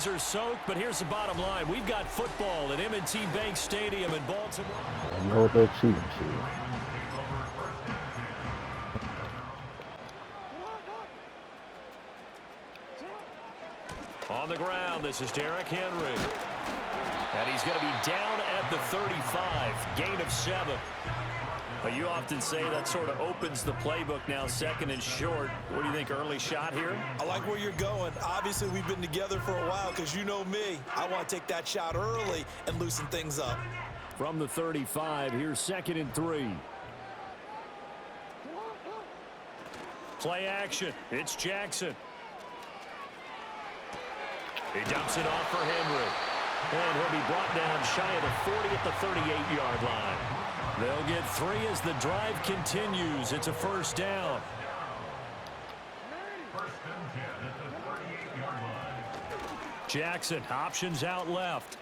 fans are soaked, but here's the bottom line. We've got football at M&T Bank Stadium in Baltimore. I know what they're cheating to. On the ground, this is Derrick Henry. And he's going to be down at the 35. Gain of 7. But you often say that sort of opens the playbook now, second and short. What do you think, early shot here? I like where you're going. Obviously, we've been together for a while because you know me. I want to take that shot early and loosen things up. From the 35, here's 2nd and 3. Play action. It's Jackson. He dumps it off for Henry. And he'll be brought down shy of the 40 at the 38-yard line. They'll get 3 as the drive continues. It's a first down. Jackson, options out left.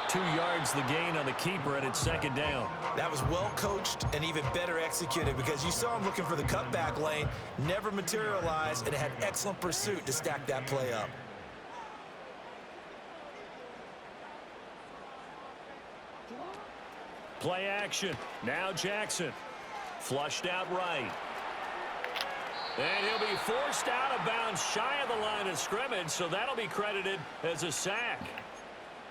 2 yards the gain on the keeper, and it's 2nd down. That was well coached and even better executed because you saw him looking for the cutback lane, never materialized, and had excellent pursuit to stack that play up. Play action. Now Jackson. Flushed out right. And he'll be forced out of bounds shy of the line of scrimmage, so that'll be credited as a sack.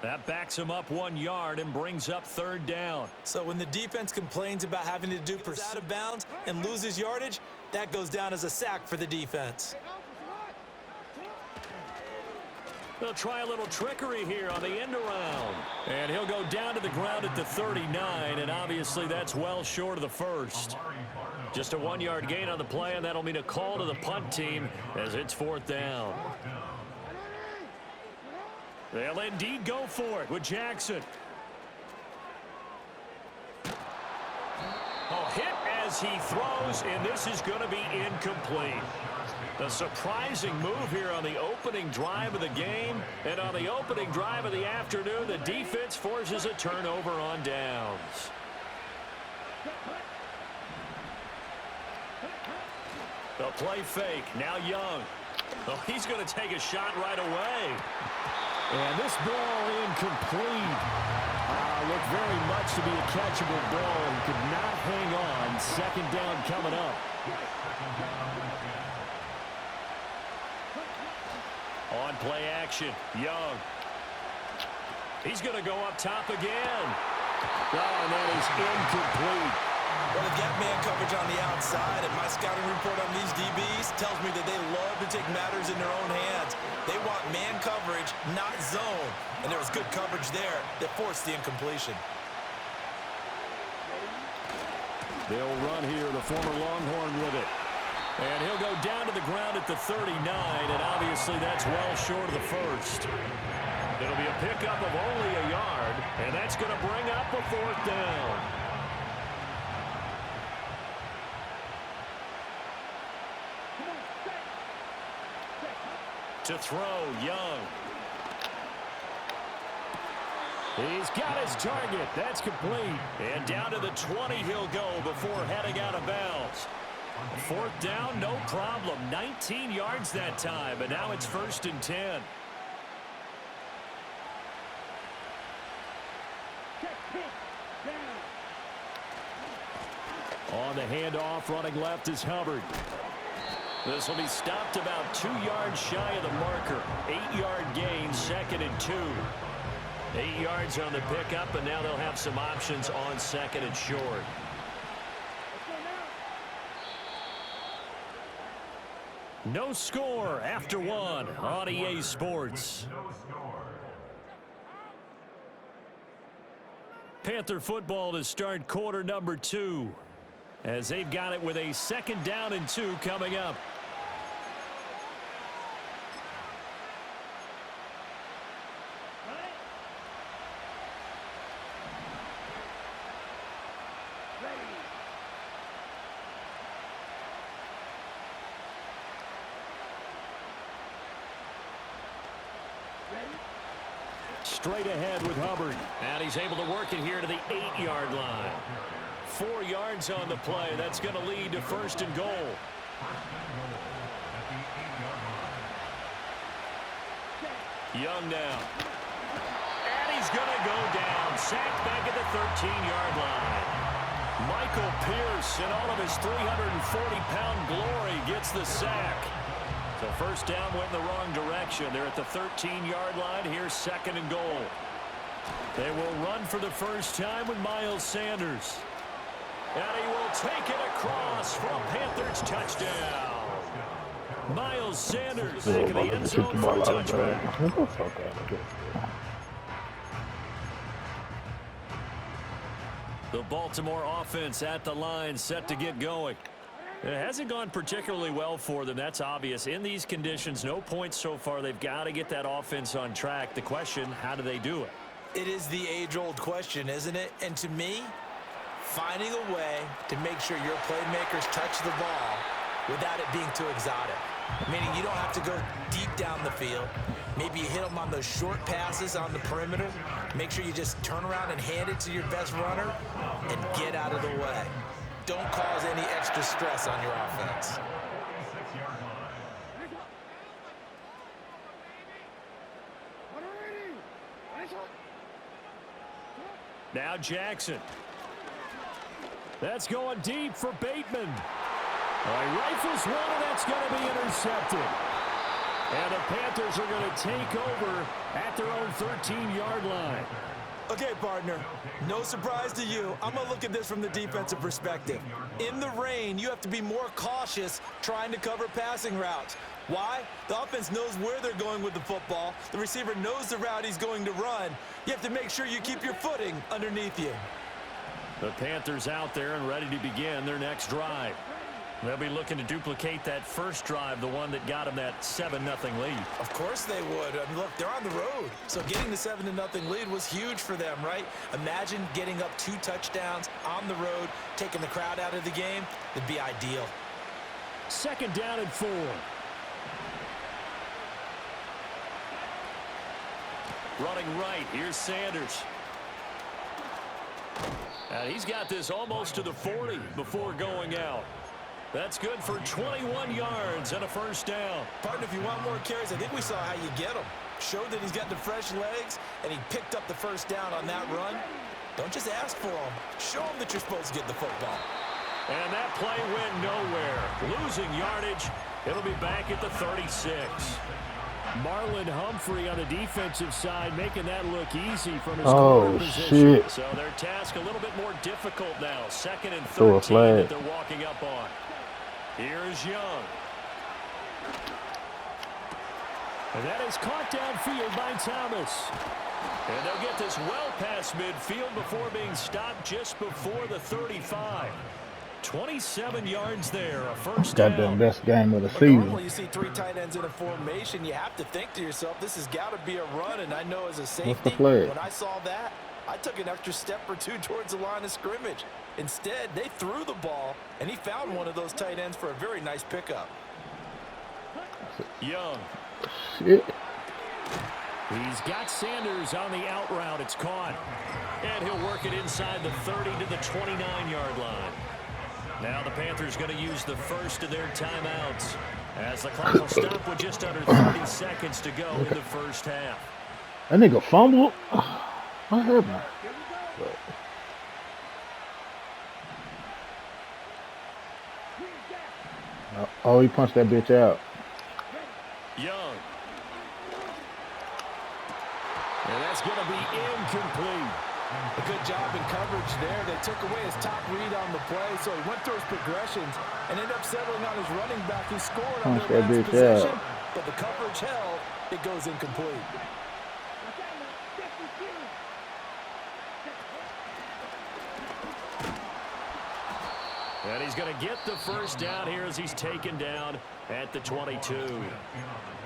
That backs him up 1 yard and brings up 3rd down. So when the defense complains about having to do out of bounds and loses yardage, that goes down as a sack for the defense. They'll try a little trickery here on the end around. And he'll go down to the ground at the 39, and obviously that's well short of the first. Just a 1-yard gain on the play, and that'll mean a call to the punt team as it's 4th down. They'll indeed go for it with Jackson. Oh, hit as he throws, and this is going to be incomplete. A surprising move here on the opening drive of the game, and on the opening drive of the afternoon, the defense forces a turnover on downs. The play fake, now Young. Oh, he's going to take a shot right away. And this ball incomplete. Looked very much to be a catchable ball. He could not hang on. 2nd down coming up. On play action, Young. He's going to go up top again. Oh, and that is incomplete. Well, they get man coverage on the outside, and my scouting report on these DBs tells me that they love to take matters in their own hands. They want man coverage, not zone. And there was good coverage there that forced the incompletion. They'll run here, the former Longhorn with it. And he'll go down to the ground at the 39, and obviously that's well short of the first. It'll be a pickup of only a yard, and that's going to bring up a 4th down. To throw, Young. He's got his target. That's complete. And down to the 20 he'll go before heading out of bounds. 4th down, no problem. 19 yards that time, but now it's 1st and 10. On the handoff, running left is Hubbard. This will be stopped about 2 yards shy of the marker. 8-yard gain, 2nd and 2. 8 yards on the pickup, and now they'll have some options on 2nd and short. No score after 1 on EA Sports. Panther football to start quarter number 2, as they've got it with a 2nd down and 2 coming up. Straight ahead with Hubbard. And he's able to work it here to the 8-yard line. 4 yards on the play. That's going to lead to 1st and goal. Young now. And he's going to go down. Sacked back at the 13-yard line. Michael Pierce, in all of his 340-pound glory, gets the sack. So first down went in the wrong direction. They're at the 13-yard line. Here's second and goal. They will run for the first time with Miles Sanders. And he will take it across for a Panthers touchdown. Miles Sanders back in the end zone for a touchback. The Baltimore offense at the line, set to get going. It hasn't gone particularly well for them. That's obvious. In these conditions, no points so far. They've got to get that offense on track. The question, how do they do it? It is the age-old question, isn't it? And to me, finding a way to make sure your playmakers touch the ball without it being too exotic. Meaning you don't have to go deep down the field. Maybe you hit them on those short passes on the perimeter. Make sure you just turn around and hand it to your best runner and get out of the way. Don't cause any extra stress on your offense. Now Jackson. That's going deep for Bateman. Rifles one, and that's going to be intercepted. And the Panthers are going to take over at their own 13-yard line. Okay, partner, no surprise to you. I'm going to look at this from the defensive perspective. In the rain, you have to be more cautious trying to cover passing routes. Why? The offense knows where they're going with the football. The receiver knows the route he's going to run. You have to make sure you keep your footing underneath you. The Panthers out there and ready to begin their next drive. They'll be looking to duplicate that first drive, the one that got them that 7-0 lead. Of course they would. I mean, look, they're on the road. So getting the 7-0 lead was huge for them, right? Imagine getting up 2 touchdowns on the road, taking the crowd out of the game. It'd be ideal. Second down and 4. Running right, here's Sanders. And he's got this almost to the 40 before going out. That's good for 21 yards and a first down. Partner, if you want more carries, I think we saw how you get them. Showed that he's got the fresh legs, and he picked up the first down on that run. Don't just ask for them. Show them that you're supposed to get the football. And that play went nowhere. Losing yardage. It'll be back at the 36. Marlon Humphrey on the defensive side making that look easy from his corner position. Shit. So their task a little bit more difficult now. Second and 13 that they're walking up on. Here's Young. And that is caught downfield by Thomas. And they'll get this well past midfield before being stopped just before the 35. 27 yards there, a first down. Got the best game of the season. Normally you see 3 tight ends in a formation, you have to think to yourself, this has got to be a run. And I know as a safety, when I saw that, I took an extra step or 2 towards the line of scrimmage. Instead, they threw the ball, and he found one of those tight ends for a very nice pickup. Young. Shit. He's got Sanders on the out route. It's caught. And he'll work it inside the 30 to the 29-yard line. Now the Panthers going to use the first of their timeouts as the clock will stop with just under 30 seconds to go in the first half. That nigga fumbled. I heard that. Oh, he punched that bitch out. Young. And that's going to be incomplete. A good job in coverage there. They took away his top read on the play, so he went through his progressions and ended up settling on his running back. He scored on their last possession, but the coverage held. It goes incomplete. And he's going to get the first down here as he's taken down at the 22.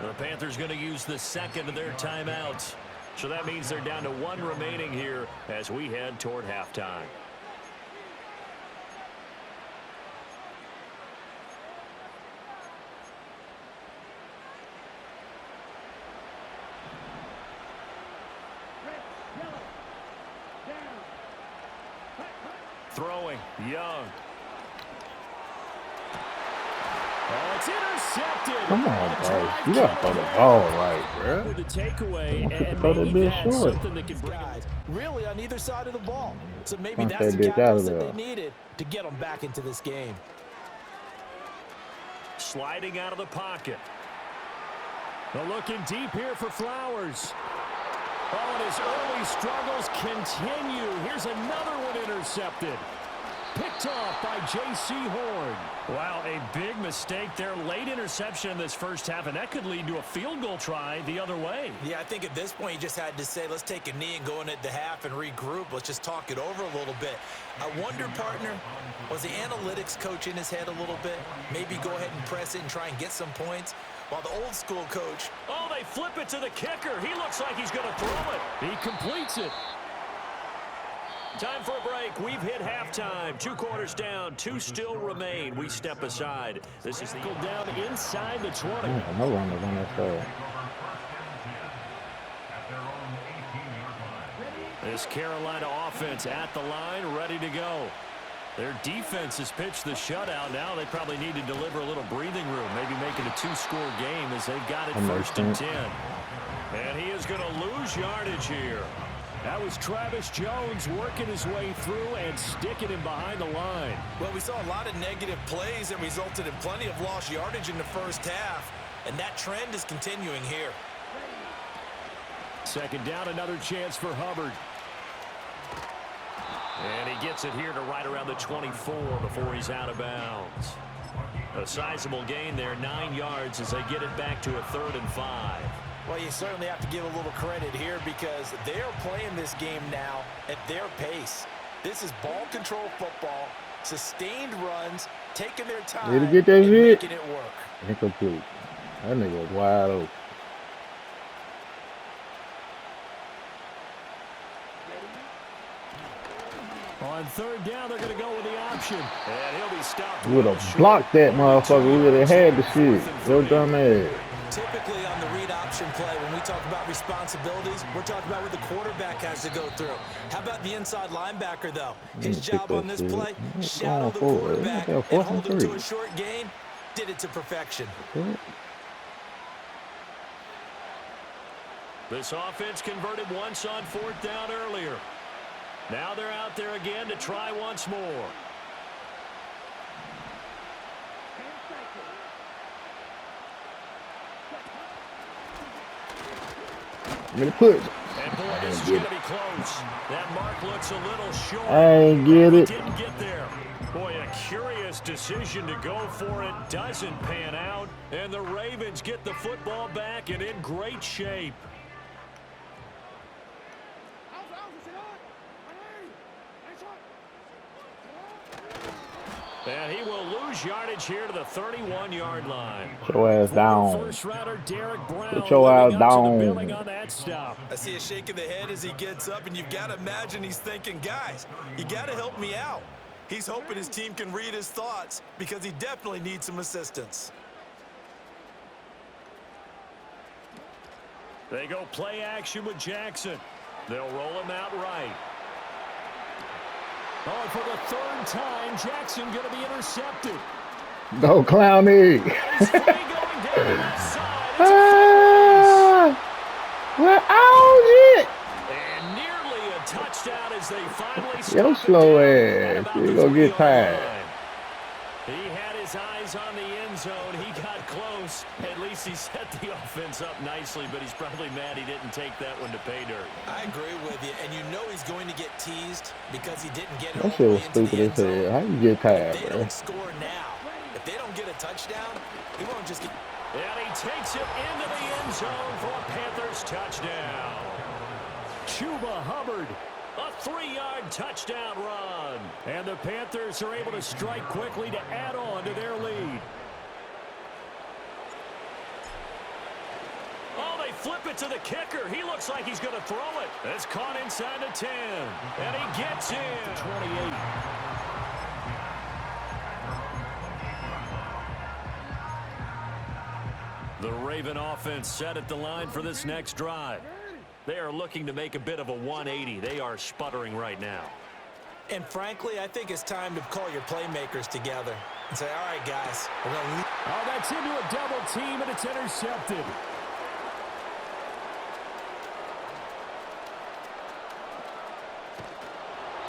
The Panthers going to use the second of their timeouts. So that means they're down to 1 remaining here as we head toward halftime. Throwing, Young. Oh, It's intercepted. Come on, bro. You gotta throw the ball right, bro. With the takeaway, and throw that maybe bitch that's short. something that can bring Guys, really on either side of the ball. So maybe Punch that's that the bitch out of catalyst that there. they needed to get them back into this game. sliding out of the pocket. They're looking deep here for Flowers. Oh, and his early struggles continue. Here's another one intercepted. Picked off by J.C. Horn. Wow, a big mistake there. Late interception in this first half, and that could lead to a field goal try the other way. Yeah, I think at this point you just had to say, let's take a knee and go in at the half and regroup. Let's just talk it over a little bit. I wonder, partner, was the analytics coach in his head a little bit? Maybe go ahead and press it and try and get some points? While the old school coach... Oh, they flip it to the kicker. He looks like he's going to throw it. He completes it. Time for a break. We've hit halftime. 2 quarters down. 2 still remain. We step aside. This is the goal down inside the 20. No runners on that side. This Carolina offense at the line, ready to go. Their defense has pitched the shutout. Now they probably need to deliver a little breathing room, maybe make it a 2-score game as they've got it first and 10. And he is going to lose yardage here. That was Travis Jones working his way through and sticking him behind the line. Well, we saw a lot of negative plays that resulted in plenty of lost yardage in the first half, and that trend is continuing here. Second down, another chance for Hubbard. And he gets it here to right around the 24 before he's out of bounds. A sizable gain there, 9 yards as they get it back to a 3rd and 5. Well, you certainly have to give a little credit here because they're playing this game now at their pace. This is ball control football, sustained runs, taking their time, Did he get that and shit? making it work. Incomplete. That nigga was wide open. On 3rd down, they're going to go with the option. And he'll be stopped. We would have blocked that motherfucker. We would have had the shit. Yo, dumb ass. Typically on the read option play, when we talk about responsibilities, we're talking about what the quarterback has to go through. How about the inside linebacker, though? His job on this play, shadow the quarterback and hold him to a short gain. Did it to perfection. This offense converted once on 4th down earlier. Now they're out there again to try once more. I'm gonna push. And boy, this is going to be close. That mark looks a little short. I ain't get it. Didn't get there. Boy, a curious decision to go for it. Doesn't pan out. And the Ravens get the football back and in great shape. And he will lose yardage here to the 31-yard line. Put your ass down. First rounder Derek Brown. Put your ass living up to the down. billing on that stop. I see a shake of the head as he gets up, and you've got to imagine he's thinking, guys, you got to help me out. He's hoping his team can read his thoughts because he definitely needs some assistance. They go play action with Jackson. They'll roll him out right. Oh, for the 3rd time, Jackson going to be intercepted. Go, Clowny. He's going down the left side. We're out it. And nearly a touchdown as they finally stop Yo, it slow down ass. at about You the gonna get 3-yard tired. line. He had his eyes on the end zone. He got close. At least he set the offense up nicely, but he's probably mad he didn't take that one to pay dirt. I agree with you, and you know he's going to get teased because he didn't get it That all shit the was way into the stupid end as hell. zone. How you get tired, If they bro? don't score now, if they don't get a touchdown, he won't just get... And he takes it into the end zone for a Panthers touchdown. Chuba Hubbard, a 3-yard touchdown run. And the Panthers are able to strike quickly to add on to their lead. Oh, they flip it to the kicker. He looks like he's going to throw it. It's caught inside the 10. And he gets in. 28. The Raven offense set at the line for this next drive. They are looking to make a bit of a 180. They are sputtering right now. And frankly, I think it's time to call your playmakers together and say, all right, guys, we're going to leave. Oh, that's into a double team, and it's intercepted.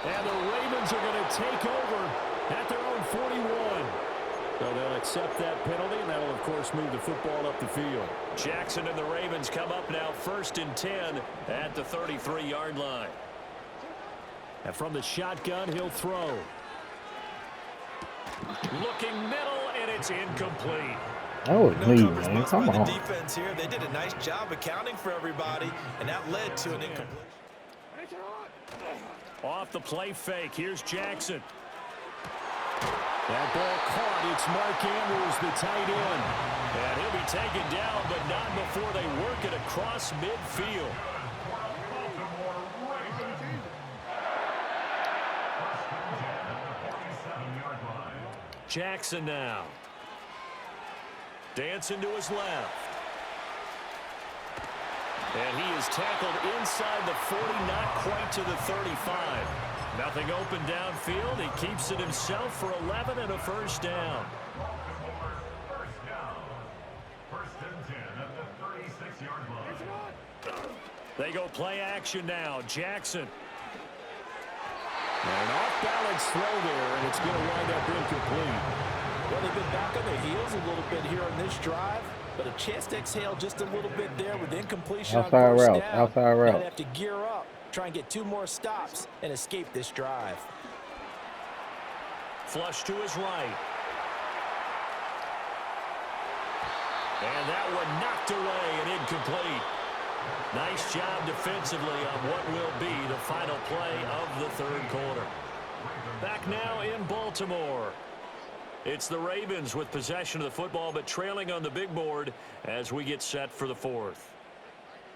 And the Ravens are going to take over at their own 41. So they'll accept that penalty, and that'll, of course, move the football up the field. Jackson and the Ravens come up now 1st and 10 at the 33-yard line. And from the shotgun, he'll throw. Looking middle, and it's incomplete. That was No me, coverage man. must Come by the on. defense here. They did a nice job accounting for everybody, and that led to an incomplete. Off the play fake, here's Jackson. That ball caught. It's Mark Andrews, the tight end. And he'll be taken down, but not before they work it across midfield. Jackson now. Dancing to his left. And he is tackled inside the 40, not quite to the 35. Nothing open downfield. He keeps it himself for 11 and a first down. First and 10 at the 36-yard line. They go play action now. Jackson. An off-balance throw there, and it's going to wind up incomplete. Well, they've been back on their heels a little bit here on this drive, but a chance to exhale just a little bit there with incompletion Outside on first route, down. outside route. Now they have to gear up, try and get 2 more stops, and escape this drive. Flush to his right. And that one knocked away and incomplete. Nice job defensively on what will be the final play of the third quarter. Back now in Baltimore. It's the Ravens with possession of the football, but trailing on the big board as we get set for the fourth.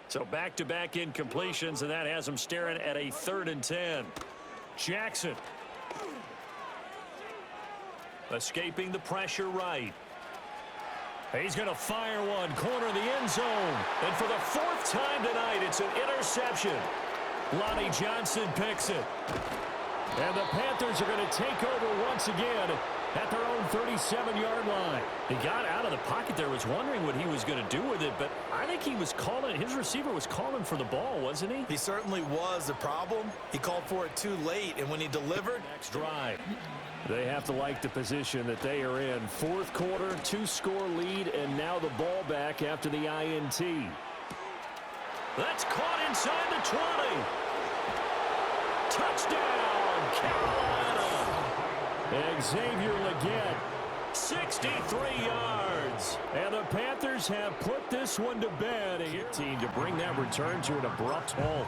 So back-to-back incompletions, and that has them staring at a 3rd and 10. Jackson. Escaping the pressure right. He's going to fire one, corner of the end zone. And for the 4th time tonight, it's an interception. Lonnie Johnson picks it. And the Panthers are going to take over once again at their own 37-yard line. He got out of the pocket there, was wondering what he was going to do with it, but I think he was calling, his receiver was calling for the ball, wasn't he? He certainly was. The problem, he called for it too late, and when he delivered, Next drive. They have to like the position that they are in. 4th quarter, 2-score lead, and now the ball back after the INT. That's caught inside the 20. Touchdown, Carolina. Xavier Legette, 63 yards. And the Panthers have put this one to bed. A team to bring that return to an abrupt halt.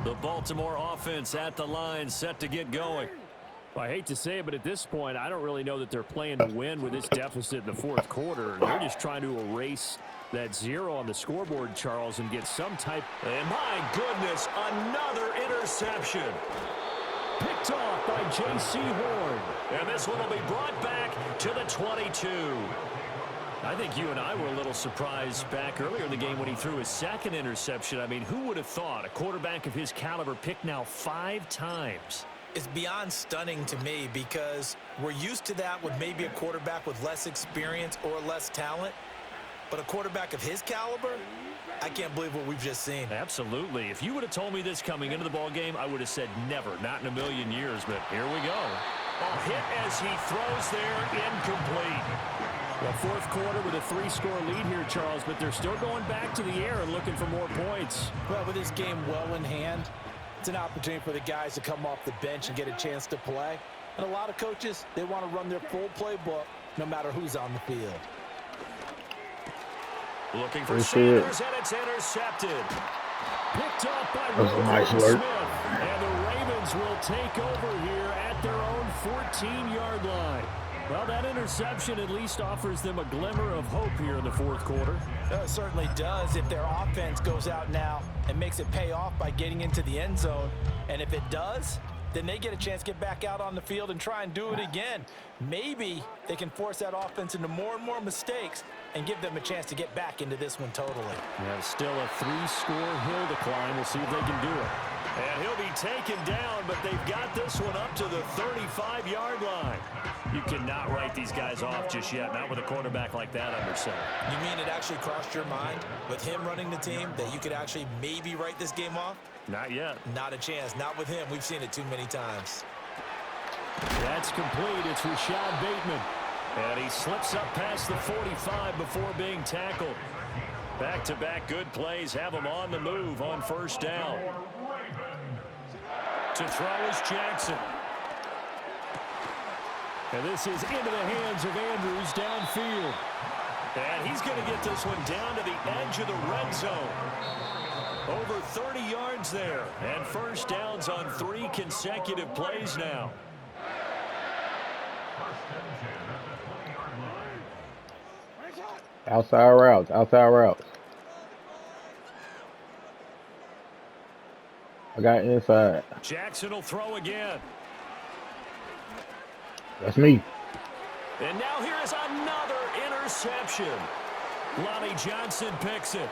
The Baltimore offense at the line, set to get going. Well, I hate to say it, but at this point, I don't really know that they're playing to win with this deficit in the 4th quarter. They're just trying to erase that 0 on the scoreboard, Charles, and get some type. And my goodness, another interception. Picked off by J.C. Horn. And this one will be brought back to the 22. I think you and I were a little surprised back earlier in the game when he threw his 2nd interception. I mean, who would have thought a quarterback of his caliber picked now 5 times? it's beyond stunning to me because we're used to that with maybe a quarterback with less experience or less talent. But a quarterback of his caliber, I can't believe what we've just seen. Absolutely. If you would have told me this coming into the ball game, I would have said never, not in a million years. But here we go. A hit as he throws there, incomplete. Well, fourth quarter with a 3-score lead here, Charles, but they're still going back to the air and looking for more points. Well, with this game well in hand, it's an opportunity for the guys to come off the bench and get a chance to play. And a lot of coaches, they want to run their full playbook no matter who's on the field. Looking for Sanders, and it's intercepted. Picked up by nice Smith. And the Ravens will take over here at their own 14-yard line. Well, that interception at least offers them a glimmer of hope here in the fourth quarter. It certainly does if their offense goes out now and makes it pay off by getting into the end zone. And if it does, then they get a chance to get back out on the field and try and do it again. Maybe they can force that offense into more and more mistakes and give them a chance to get back into this one totally. Yeah, still a 3-score hill to climb. We'll see if they can do it. And he'll be taken down, but they've got this one up to the 35-yard line. You cannot write these guys off just yet, not with a quarterback like that under center. You mean it actually crossed your mind with him running the team that you could actually maybe write this game off? Not yet. Not a chance. Not with him. We've seen it too many times. That's complete. It's Rashad Bateman. And he slips up past the 45 before being tackled. Back-to-back good plays have him on the move on first down. To throw is Jackson. And this is into the hands of Andrews downfield. And he's going to get this one down to the edge of the red zone. Over 30 yards there. And first downs on 3 consecutive plays now. Outside routes, outside routes. I got inside. Jackson will throw again. That's me. And now here is another interception. Lonnie Johnson picks it.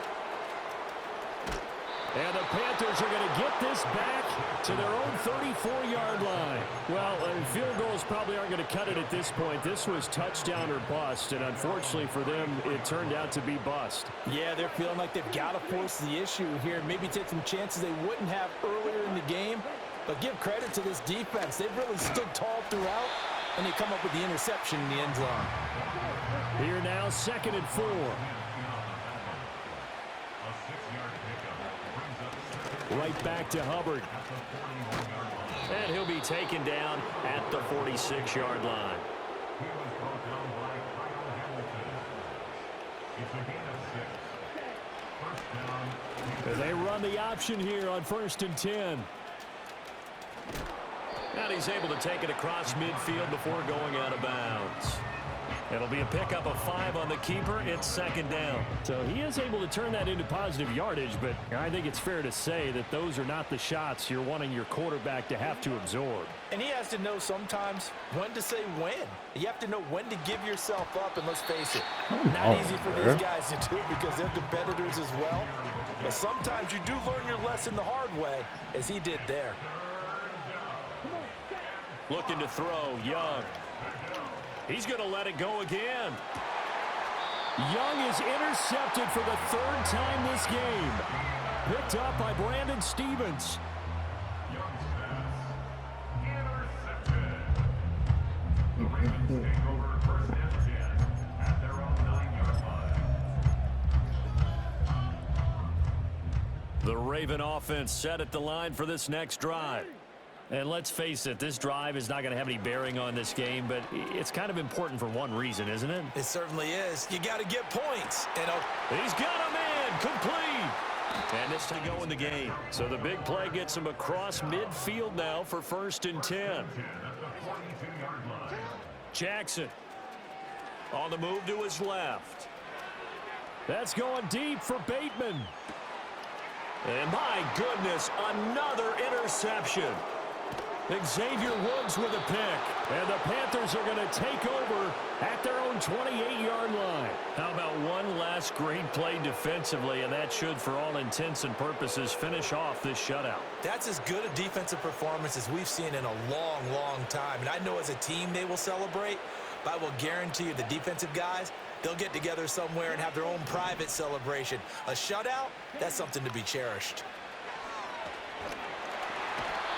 And the Panthers are going to get this back to their own 34-yard line. Well, field goals probably aren't going to cut it at this point. This was touchdown or bust, and unfortunately for them, it turned out to be bust. Yeah, they're feeling like they've got to force the issue here. Maybe take some chances they wouldn't have earlier in the game. But give credit to this defense. They've really stood tall throughout, and they come up with the interception in the end zone. Here now, 2nd and 4. Right back to Hubbard. And he'll be taken down at the 46-yard line. And they run the option here on 1st and 10. And he's able to take it across midfield before going out of bounds. It'll be a pickup of 5 on the keeper. It's 2nd down. So he is able to turn that into positive yardage, but I think it's fair to say that those are not the shots you're wanting your quarterback to have to absorb. And he has to know sometimes when to say when. You have to know when to give yourself up, and let's face it, not easy for these guys to do because they're competitors as well. But sometimes you do learn your lesson the hard way, as he did there. Looking to throw, Young. He's going to let it go again. Young is intercepted for the 3rd time this game. Picked up by Brandon Stevens. The Raven offense set at the line for this next drive. And let's face it, this drive is not going to have any bearing on this game, but it's kind of important for one reason, isn't it? It certainly is. You got to get points. And he's got a man complete. And it's to go in the game. So the big play gets him across midfield now for 1st and 10. Jackson on the move to his left. That's going deep for Bateman. And my goodness, another interception. Xavier Woods with a pick. And the Panthers are going to take over at their own 28-yard line. How about one last great play defensively, and that should, for all intents and purposes, finish off this shutout. That's as good a defensive performance as we've seen in a long, long time. And I know as a team they will celebrate, but I will guarantee you the defensive guys, they'll get together somewhere and have their own private celebration. A shutout, that's something to be cherished.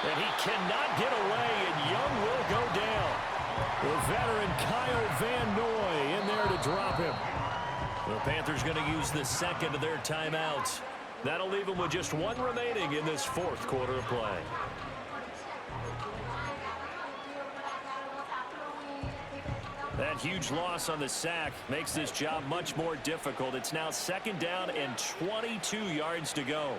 And he cannot get away, and Young will go down. The veteran Kyle Van Noy in there to drop him. The Panthers going to use the 2nd of their timeouts. That'll leave them with just 1 remaining in this 4th quarter of play. That huge loss on the sack makes this job much more difficult. It's now 2nd down and 22 yards to go.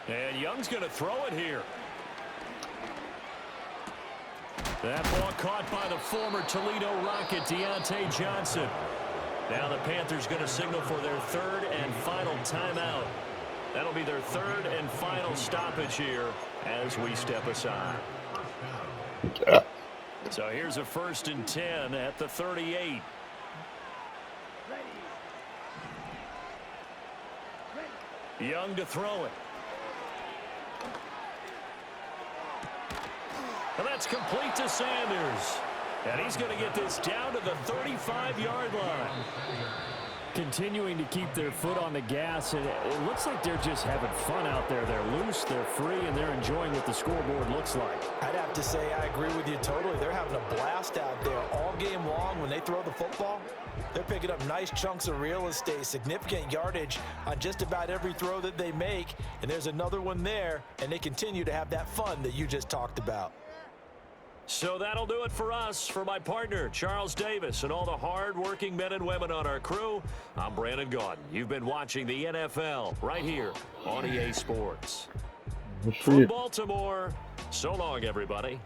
And Young's going to throw it here. That ball caught by the former Toledo Rocket, Deontay Johnson. Now the Panthers going to signal for their 3rd and final timeout. That'll be their 3rd and final stoppage here as we step aside. Yeah. So here's a 1st and 10 at the 38. Young to throw it. And that's complete to Sanders. And he's going to get this down to the 35-yard line. Continuing to keep their foot on the gas, and it looks like they're just having fun out there. They're loose, they're free, and they're enjoying what the scoreboard looks like. I'd have to say I agree with you totally. They're having a blast out there all game long. When they throw the football, they're picking up nice chunks of real estate, significant yardage on just about every throw that they make. And there's another one there, and they continue to have that fun that you just talked about. So that'll do it for us. For my partner, Charles Davis, and all the hard-working men and women on our crew, I'm Brandon Gaudin. You've been watching the NFL right here on EA Sports. From Baltimore, so long, everybody.